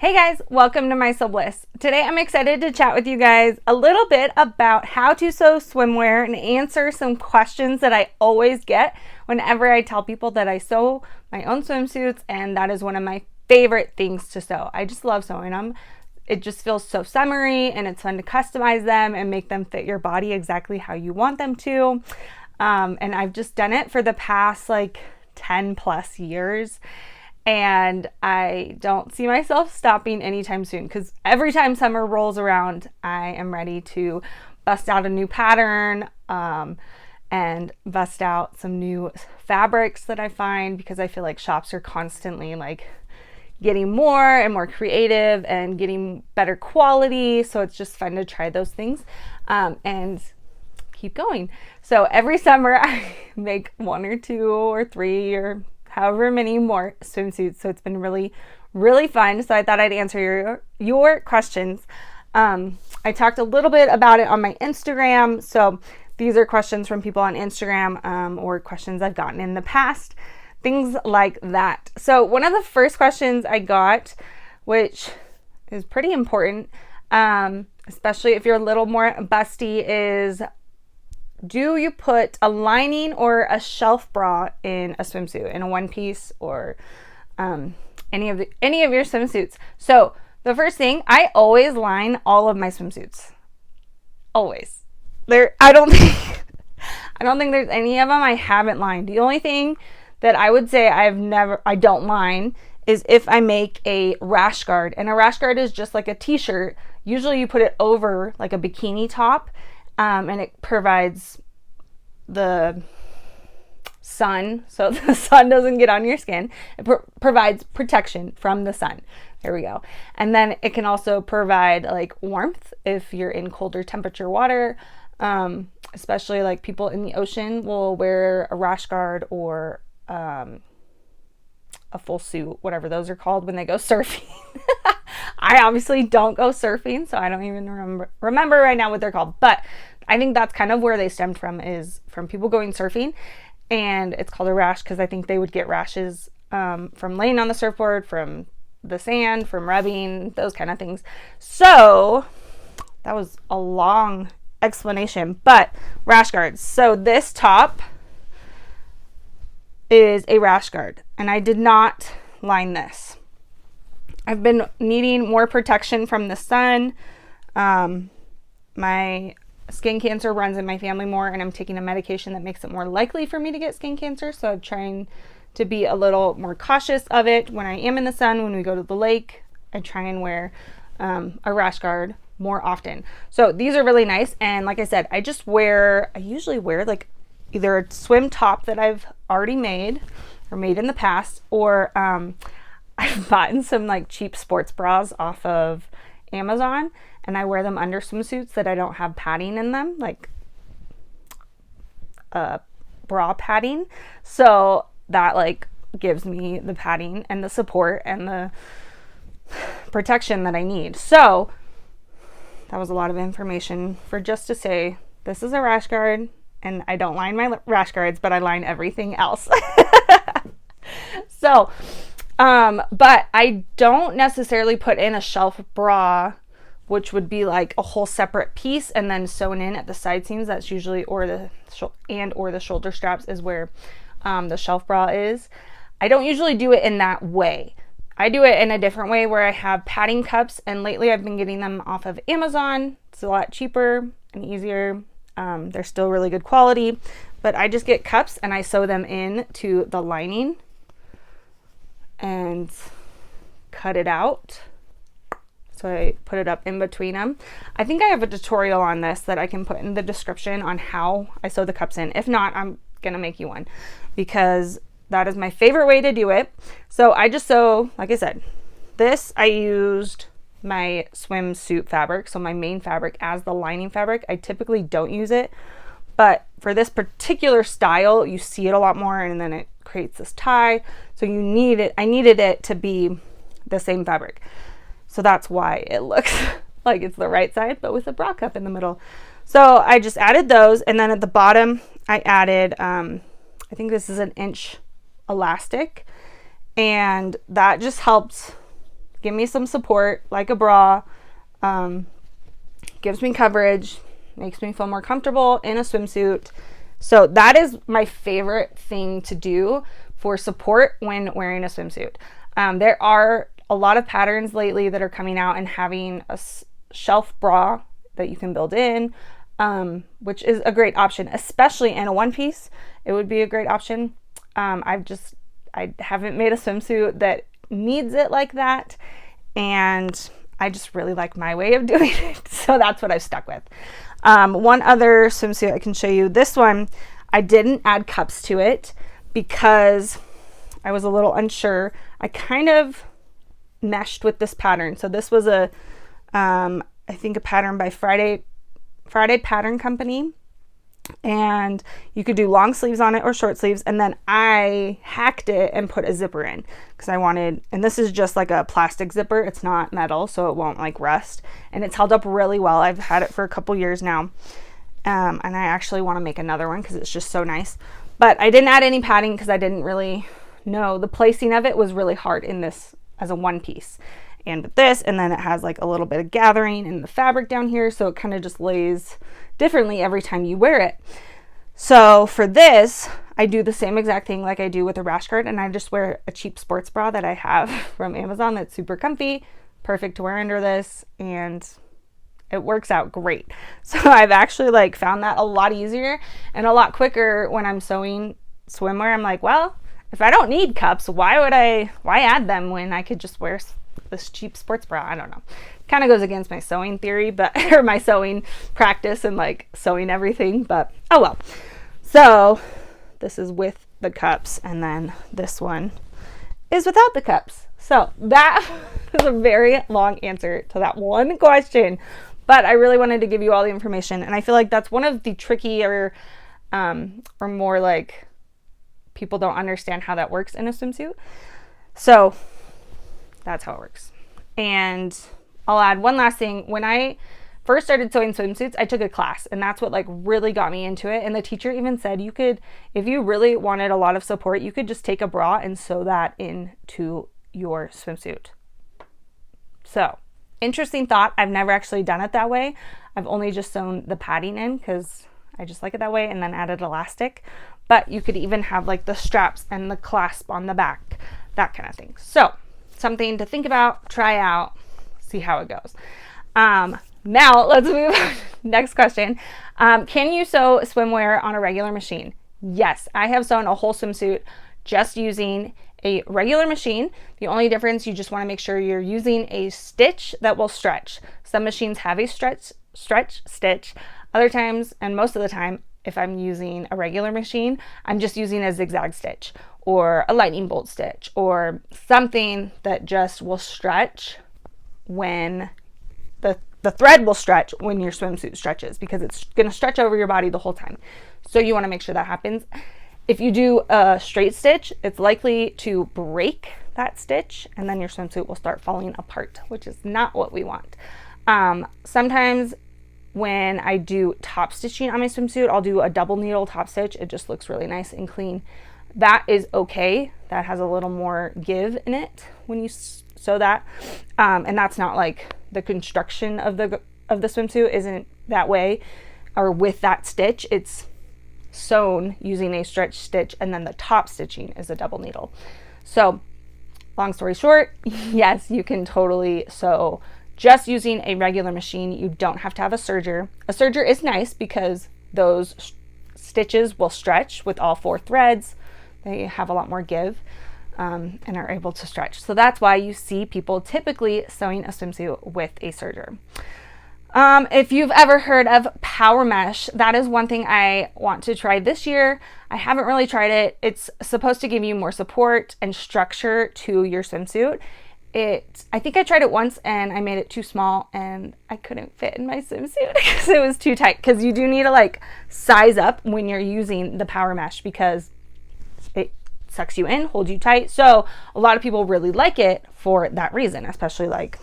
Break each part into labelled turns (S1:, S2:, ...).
S1: Hey guys, welcome to My Sew Bliss. Today I'm excited to chat with you guys a little bit about how to sew swimwear and answer some questions that I always get whenever I tell people that I sew my own swimsuits, and that is one of my favorite things to sew. I just love sewing them. It just feels so summery and it's fun to customize them and make them fit your body exactly how you want them to. And I've just done it for the past 10 plus years. And I don't see myself stopping anytime soon because every time summer rolls around, I am ready to bust out a new pattern and bust out some new fabrics that I find, because I feel like shops are constantly getting more and more creative and getting better quality. So it's just fun to try those things and keep going. So every summer I make one or two or three or however many more swimsuits. So it's been really, really fun. So I thought I'd answer your questions. I talked a little bit about it on my Instagram. So these are questions from people on Instagram or questions I've gotten in the past, things like that. So one of the first questions I got, which is pretty important, especially if you're a little more busty, is: do you put a lining or a shelf bra in a swimsuit, in a one piece, or any of your swimsuits? So the first thing, I always line all of my swimsuits. Always. I don't think there's any of them I haven't lined. The only thing that I would say I don't line is if I make a rash guard. And a rash guard is just like a t-shirt. Usually you put it over like a bikini top. And it provides the sun, so the sun doesn't get on your skin. It provides protection from the sun. There we go. And then it can also provide warmth if you're in colder temperature water. Especially people in the ocean will wear a rash guard or a full suit, whatever those are called, when they go surfing. I obviously don't go surfing, so I don't even remember right now what they're called. But I think that's kind of where they stemmed from, is from people going surfing, and it's called a rash because I think they would get rashes from laying on the surfboard, from the sand, from rubbing, those kind of things. So that was a long explanation, but rash guards. So this top is a rash guard, and I did not line this. I've been needing more protection from the sun. My skin cancer runs in my family more, and I'm taking a medication that makes it more likely for me to get skin cancer. So I'm trying to be a little more cautious of it when I am in the sun. When we go to the lake, I try and wear a rash guard more often. So these are really nice. And like I said, I usually wear either a swim top that I've already made or made in the past, or I've bought some cheap sports bras off of Amazon, and I wear them under swimsuits that I don't have padding in them, bra padding. So that gives me the padding and the support and the protection that I need. So that was a lot of information for just to say this is a rash guard, and I don't line my rash guards, but I line everything else. So but I don't necessarily put in a shelf bra, which would be a whole separate piece and then sewn in at the side seams. That's usually, or the shoulder straps is where the shelf bra is. I don't usually do it in that way. I do it in a different way, where I have padding cups, and lately I've been getting them off of Amazon. It's a lot cheaper and easier. They're still really good quality, but I just get cups and I sew them in to the lining and cut it out. So I put it up in between them. I think I have a tutorial on this that I can put in the description on how I sew the cups in. If not, I'm gonna make you one, because that is my favorite way to do it. So I just sew, like I said, this, I used my swimsuit fabric, so my main fabric, as the lining fabric. I typically don't use it, but for this particular style, you see it a lot more, and then it creates this tie. So I needed it to be the same fabric. So that's why it looks like it's the right side, but with a bra cup in the middle. So I just added those, and then at the bottom, I added, I think this is an inch elastic, and that just helps give me some support like a bra, gives me coverage, makes me feel more comfortable in a swimsuit. So that is my favorite thing to do for support when wearing a swimsuit. There are a lot of patterns lately that are coming out and having a shelf bra that you can build in, which is a great option, especially in a one piece. It would be a great option. I haven't made a swimsuit that needs it like that, and I just really like my way of doing it, so that's what I've stuck with. One other swimsuit I can show you. This one, I didn't add cups to it because I was a little unsure. I kind of meshed with this pattern. So this was I think a pattern by Friday Pattern Company, and you could do long sleeves on it or short sleeves, and then I hacked it and put a zipper in because I wanted, and this is just like a plastic zipper, it's not metal, so it won't like rust, and it's held up really well. I've had it for a couple years now, and I actually want to make another one because it's just so nice. But I didn't add any padding because I didn't really know, the placing of it was really hard in this as a one piece. And with this, and then it has like a little bit of gathering in the fabric down here, so it kind of just lays differently every time you wear it. So for this, I do the same exact thing like I do with a rash guard, and I just wear a cheap sports bra that I have from Amazon that's super comfy, perfect to wear under this, and it works out great. So I've actually like found that a lot easier and a lot quicker when I'm sewing swimwear. I'm like, well, if I don't need cups, why add them when I could just wear this cheap sports bra? I don't know. Kind of goes against my sewing theory, but or my sewing practice and like sewing everything, but oh well. So this is with the cups, and then this one is without the cups. So that is a very long answer to that one question, but I really wanted to give you all the information, and I feel like that's one of the trickier or more like people don't understand how that works in a swimsuit. So that's how it works. And I'll add one last thing. When I first started sewing swimsuits, I took a class, and that's what like really got me into it. And the teacher even said you could, if you really wanted a lot of support, you could just take a bra and sew that into your swimsuit. So interesting thought. I've never actually done it that way. I've only just sewn the padding in because I just like it that way, and then added elastic. But you could even have like the straps and the clasp on the back, that kind of thing. So something to think about, try out, see how it goes. Now let's move on. Next question. Can you sew swimwear on a regular machine? Yes, I have sewn a whole swimsuit just using a regular machine. The only difference, you just want to make sure you're using a stitch that will stretch. Some machines have a stretch stitch. Other times, and most of the time, if I'm using a regular machine, I'm just using a zigzag stitch or a lightning bolt stitch or something that just will stretch when the thread will stretch when your swimsuit stretches, because it's going to stretch over your body the whole time. So you want to make sure that happens. If you do a straight stitch, it's likely to break that stitch, and then your swimsuit will start falling apart, which is not what we want. Sometimes when I do top stitching on my swimsuit, I'll do a double needle top stitch. It just looks really nice and clean. That is okay. That has a little more give in it when you sew that. And that's not like the construction of the swimsuit isn't that way or with that stitch. It's sewn using a stretch stitch, and then the top stitching is a double needle. So long story short, yes, you can totally sew just using a regular machine. You don't have to have a serger. A serger is nice because those stitches will stretch with all 4 threads. They have a lot more give and are able to stretch. So that's why you see people typically sewing a swimsuit with a serger. If you've ever heard of power mesh, that is one thing I want to try this year. I haven't really tried it. It's supposed to give you more support and structure to your swimsuit. I think I tried it once and I made it too small and I couldn't fit in my swimsuit because it was too tight, because you do need to like size up when you're using the power mesh because it sucks you in, holds you tight. So a lot of people really like it for that reason, especially like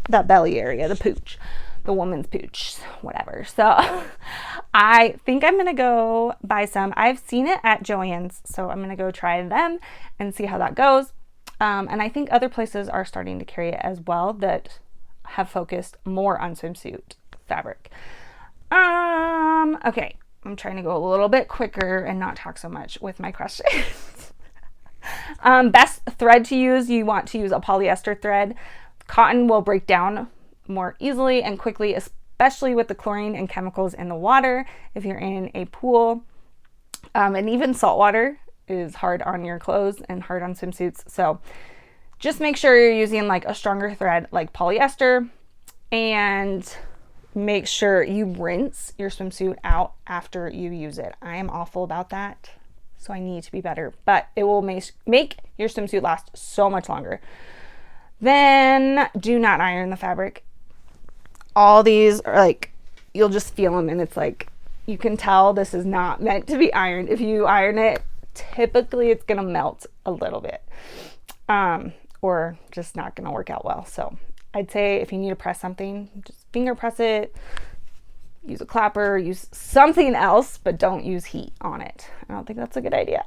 S1: that belly area, the pooch, the woman's pooch, whatever. So I think I'm gonna go buy some. I've seen it at Joann's, so I'm gonna go try them and see how that goes. And I think other places are starting to carry it as well that have focused more on swimsuit fabric. Okay, I'm trying to go a little bit quicker and not talk so much with my questions. Best thread to use, you want to use a polyester thread. Cotton will break down more easily and quickly, especially with the chlorine and chemicals in the water. If you're in a pool, and even salt water is hard on your clothes and hard on swimsuits. So just make sure you're using like a stronger thread like polyester, and make sure you rinse your swimsuit out after you use it. I am awful about that, so I need to be better, but it will make your swimsuit last so much longer. Then do not iron the fabric. All these are like, you'll just feel them and it's like, you can tell this is not meant to be ironed. If you iron it, typically it's gonna melt a little bit, or just not gonna work out well. So I'd say if you need to press something, just finger press it, use a clapper, use something else, but don't use heat on it. I don't think that's a good idea.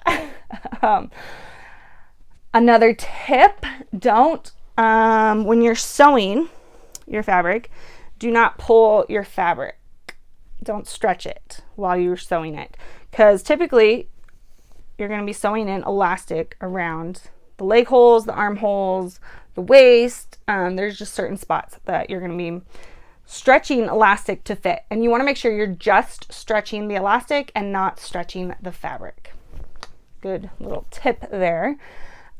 S1: Another tip, when you're sewing your fabric, do not pull your fabric. Don't stretch it while you're sewing it, because typically you're going to be sewing in elastic around the leg holes, the armholes, the waist. There's just certain spots that you're going to be stretching elastic to fit, and you want to make sure you're just stretching the elastic and not stretching the fabric. Good little tip there.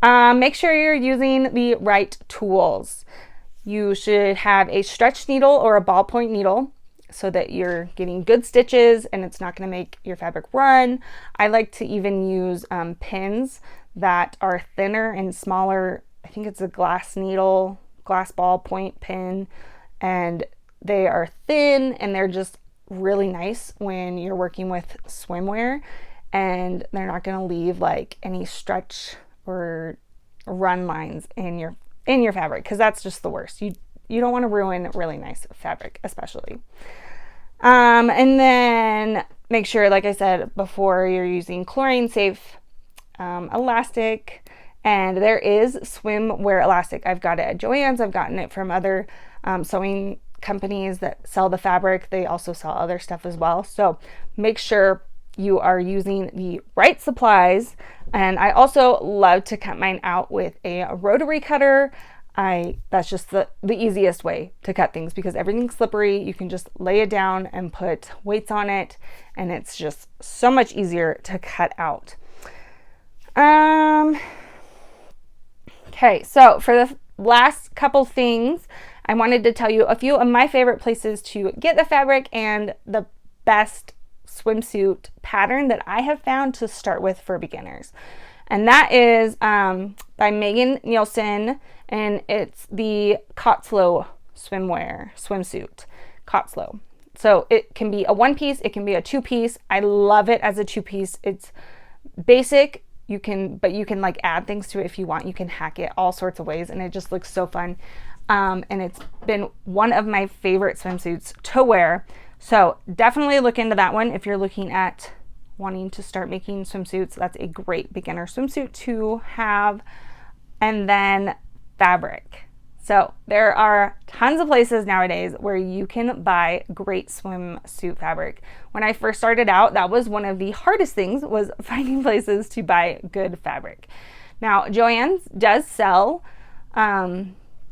S1: Make sure you're using the right tools. You should have a stretch needle or a ballpoint needle so that you're getting good stitches and it's not going to make your fabric run. I like to even use pins that are thinner and smaller. I think it's a glass needle, glass ballpoint pin, and they are thin and they're just really nice when you're working with swimwear, and they're not going to leave like any stretch or run lines in your fabric, because that's just the worst. You don't want to ruin really nice fabric, especially. And then make sure, like I said before, you're using chlorine safe elastic, and there is swimwear elastic. I've got it at Joann's. I've gotten it from other sewing companies that sell the fabric. They also sell other stuff as well. So make sure you are using the right supplies. And I also love to cut mine out with a rotary cutter. That's just the easiest way to cut things, because everything's slippery. You can just lay it down and put weights on it, and it's just so much easier to cut out. Okay, so for the last couple things, I wanted to tell you a few of my favorite places to get the fabric and the best swimsuit pattern that I have found to start with for beginners. And that is by Megan Nielsen, and it's the Cotslow swimsuit, Cotslow. So it can be a one-piece, it can be a two-piece. I love it as a two-piece. It's basic, but you can like add things to it if you want. You can hack it all sorts of ways, and it just looks so fun. And it's been one of my favorite swimsuits to wear. So definitely look into that one if you're looking at wanting to start making swimsuits. That's a great beginner swimsuit to have. And then fabric. So there are tons of places nowadays where you can buy great swimsuit fabric. When I first started out, that was one of the hardest things, was finding places to buy good fabric. Now, Joann's does sell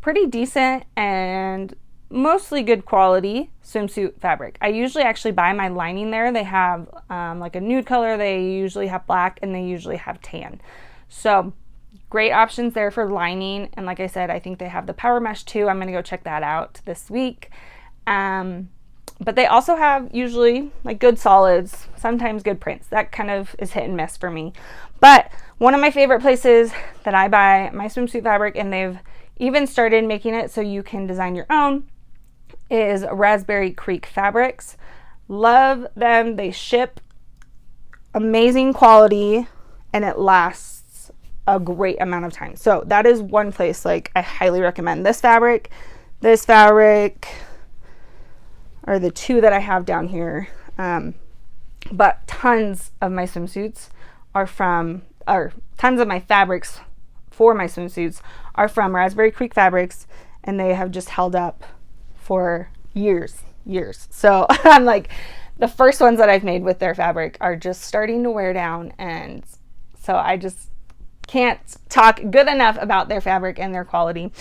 S1: pretty decent and mostly good quality swimsuit fabric. I usually actually buy my lining there. They have like a nude color, they usually have black, and they usually have tan. So great options there for lining. And like I said, I think they have the power mesh too. I'm going to go check that out this week. But they also have usually like good solids, sometimes good prints. That kind of is hit and miss for me. But one of my favorite places that I buy my swimsuit fabric, and they've even started making it so you can design your own, is Raspberry Creek Fabrics. Love them. They ship amazing quality, and it lasts a great amount of time. So that is one place, like, I highly recommend. This fabric are the two that I have down here. But tons of my swimsuits tons of my fabrics for my swimsuits are from Raspberry Creek Fabrics, and they have just held up for years. So I'm like, the first ones that I've made with their fabric are just starting to wear down, and so I just can't talk good enough about their fabric and their quality.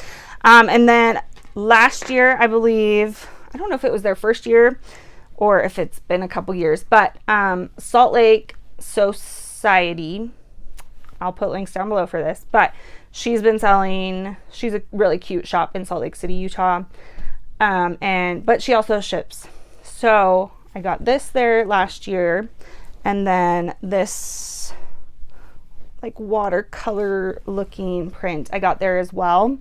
S1: And then last year, I believe, I don't know if it was their first year or if it's been a couple years, but Salt Lake Society, I'll put links down below for this, but she's been selling, she's a really cute shop in Salt Lake City, Utah, but she also ships. So I got this there last year, and then this like watercolor looking print I got there as well.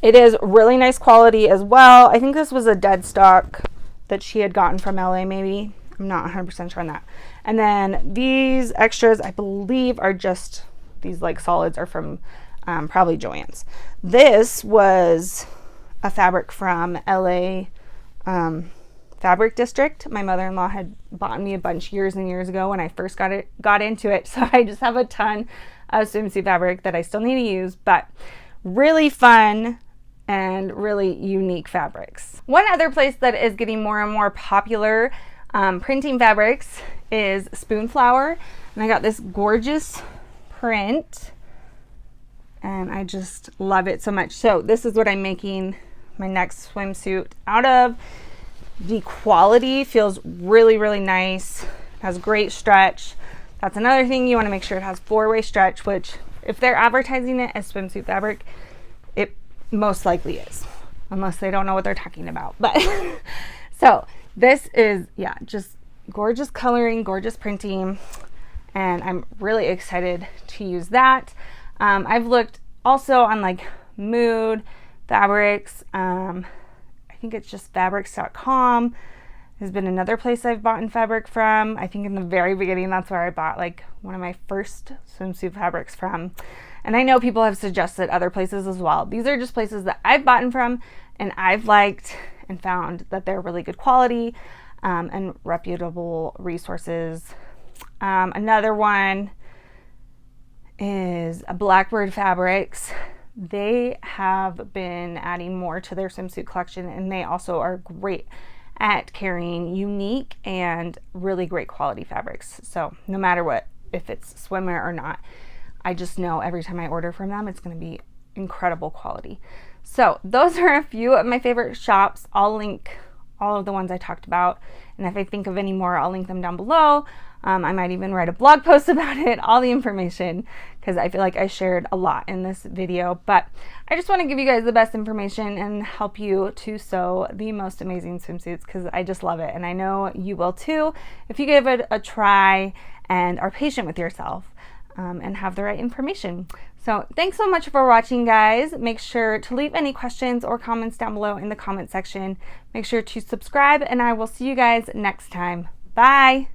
S1: It is really nice quality as well. I think this was a dead stock that she had gotten from LA, maybe. I'm not 100% sure on that. And then these extras, I believe, are just, these like solids are from probably Joann's. This was a fabric from LA Fabric District. My mother-in-law had bought me a bunch years and years ago when I first got into it. So I just have a ton of swimsuit fabric that I still need to use, but really fun and really unique fabrics. One other place that is getting more and more popular printing fabrics is Spoonflower, and I got this gorgeous print and I just love it so much. So this is what I'm making my next swimsuit out of. The quality feels really, really nice. It has great stretch. That's another thing, you want to make sure it has 4-way stretch, which if they're advertising it as swimsuit fabric, it most likely is, unless they don't know what they're talking about. But so this is, yeah, just gorgeous coloring, gorgeous printing, and I'm really excited to use that. I've looked also on like Mood Fabrics. I think it's just fabrics.com has been another place I've bought fabric from. I think in the very beginning, that's where I bought like one of my first swimsuit fabrics from. And I know people have suggested other places as well. These are just places that I've bought from and I've liked and found that they're really good quality and reputable resources. Another one is Blackbird Fabrics. They have been adding more to their swimsuit collection, and they also are great at carrying unique and really great quality fabrics. So no matter what, if it's swimwear or not, I just know every time I order from them, it's going to be incredible quality. So those are a few of my favorite shops. I'll link all of the ones I talked about, and if I think of any more, I'll link them down below. I might even write a blog post about it, all the information, because I feel like I shared a lot in this video. But I just want to give you guys the best information and help you to sew the most amazing swimsuits, because I just love it. And I know you will too if you give it a try and are patient with yourself and have the right information. So thanks so much for watching, guys. Make sure to leave any questions or comments down below in the comment section. Make sure to subscribe, and I will see you guys next time. Bye.